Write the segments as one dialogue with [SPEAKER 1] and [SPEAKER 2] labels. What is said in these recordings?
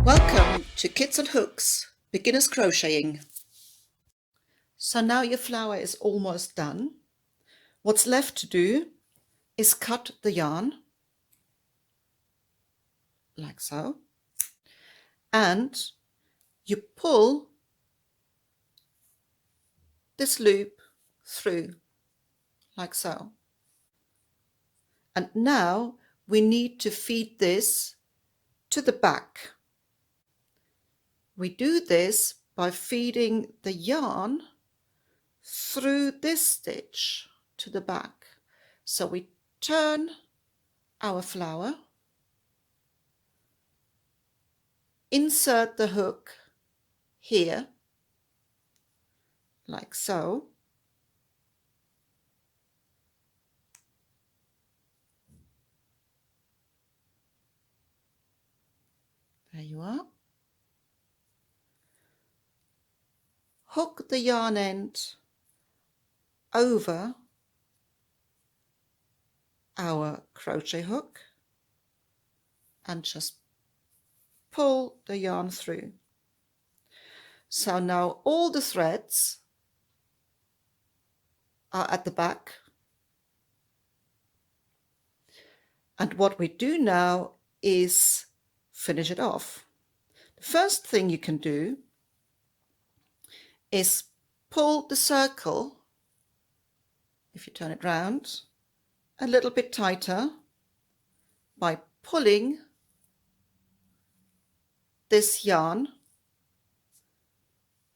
[SPEAKER 1] Welcome to Kits and Hooks, Beginner's Crocheting. So now your flower is almost done. What's left to do is cut the yarn, like so, and you pull this loop through, like so. And now we need to feed this to the back. We do this by feeding the yarn through this stitch to the back. So we turn our flower, insert the hook here, like so. There you are. Hook the yarn end over our crochet hook and just pull the yarn through. So now all the threads are at the back. And what we do now is finish it off. The first thing you can do is pull the circle, if you turn it round, a little bit tighter by pulling this yarn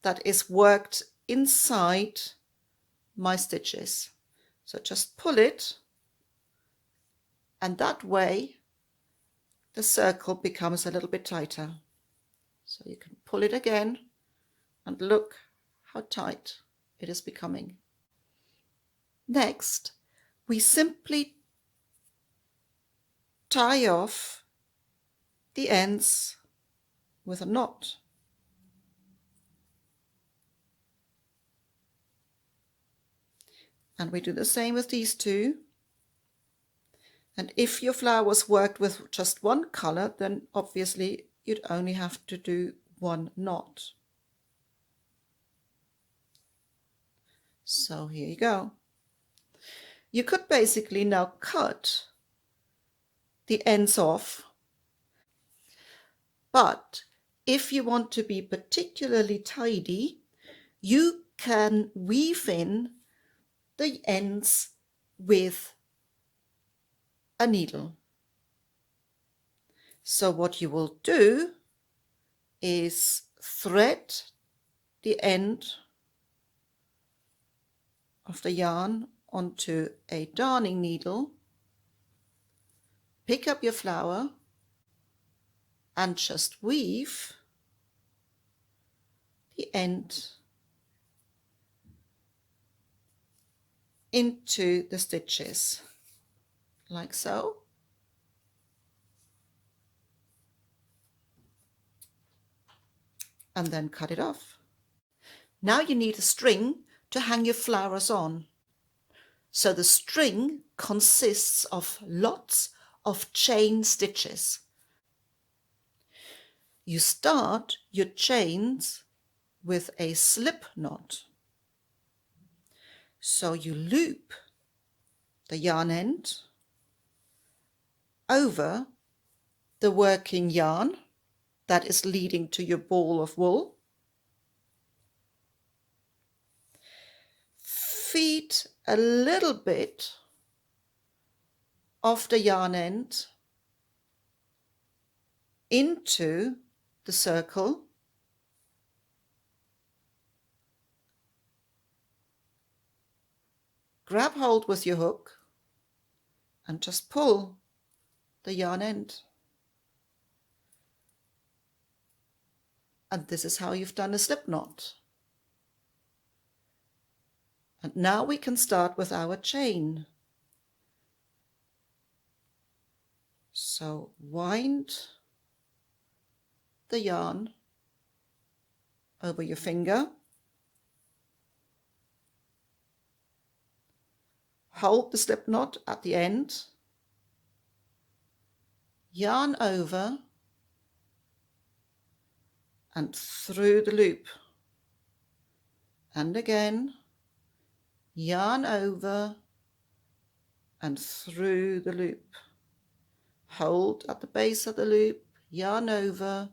[SPEAKER 1] that is worked inside my stitches. So just pull it, and that way the circle becomes a little bit tighter. So you can pull it again and look how tight it is becoming. Next, we simply tie off the ends with a knot. And we do the same with these two. And if your flower was worked with just one color, then obviously you'd only have to do one knot. So here you go. You could basically now cut the ends off, but if you want to be particularly tidy, you can weave in the ends with a needle. So what you will do is thread the end of the yarn onto a darning needle, pick up your flower and just weave the end into the stitches, like so. And then cut it off. Now you need a string to hang your flowers on. So the string consists of lots of chain stitches. You start your chains with a slip knot. So you loop the yarn end over the working yarn that is leading to your ball of wool. Feed a little bit of the yarn end into the circle. Grab hold with your hook and just pull the yarn end. And this is how you've done a slip knot. And now we can start with our chain. So wind the yarn over your finger. Hold the slip knot at the end. Yarn over and through the loop. And again, yarn over and through the loop. Hold at the base of the loop, yarn over,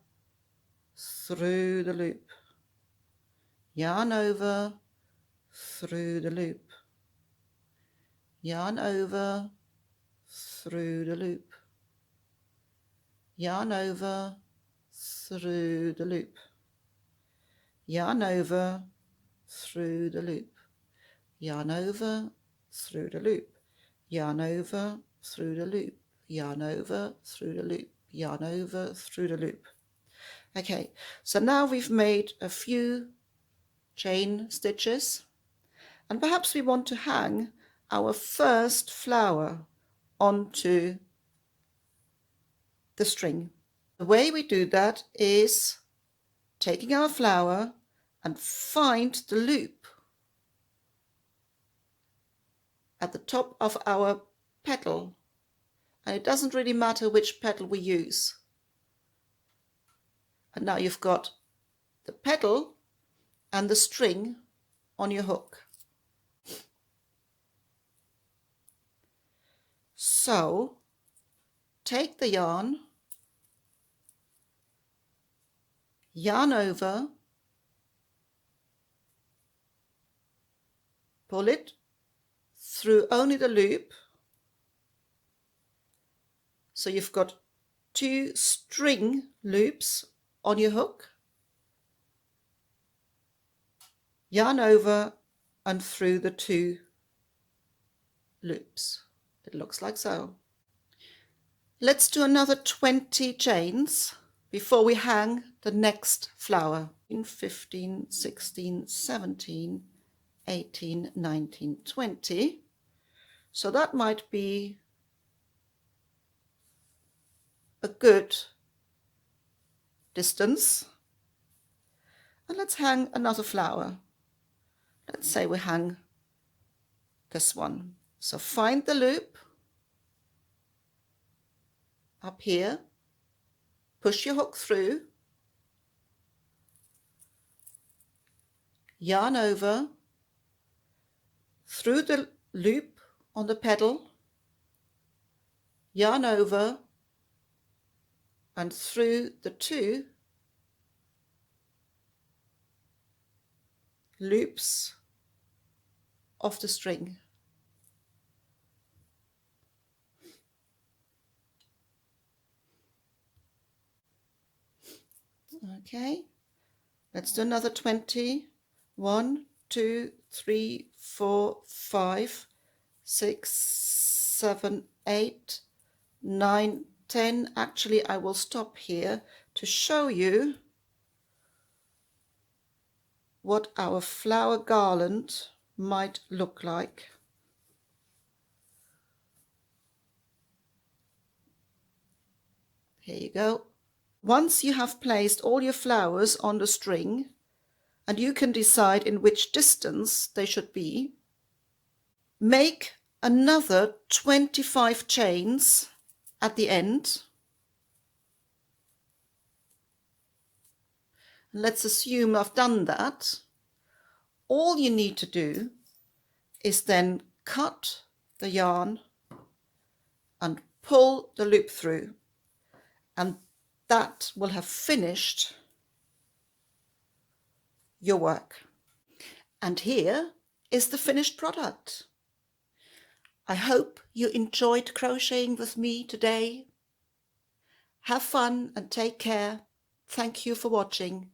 [SPEAKER 1] through the loop. Yarn over, through the loop. Yarn over, through the loop. Yarn over, through the loop. Yarn over, through the loop. Yarn over, through the loop. Yarn over, through the loop. Yarn over, through the loop. Yarn over, through the loop. Okay, so now we've made a few chain stitches, and perhaps we want to hang our first flower onto the string. The way we do that is taking our flower and find the loop at the top of our petal, and it doesn't really matter which petal we use. And now you've got the petal and the string on your hook. So take the yarn, yarn over, pull it through only the loop. So you've got 2 string loops on your hook. Yarn over and through the 2 loops. It looks like so. Let's do another 20 chains before we hang the next flower. 15, 16, 17, 18, 19, 20. So that might be a good distance. And let's hang another flower. Let's say we hang this one. So find the loop up here, push your hook through, yarn over, through the loop on the petal, yarn over and through the 2 loops of the string. Okay, let's do another 20. 1, 2, 3, 4, 5, 6, 7, 8, 9, 10. Actually, I will stop here to show you what our flower garland might look like. Here you go. Once you have placed all your flowers on the string, and you can decide in which distance they should be, make another 25 chains at the end. Let's assume I've done that. All you need to do is then cut the yarn and pull the loop through, and that will have finished your work. And here is the finished product. I hope you enjoyed crocheting with me today. Have fun and take care. Thank you for watching.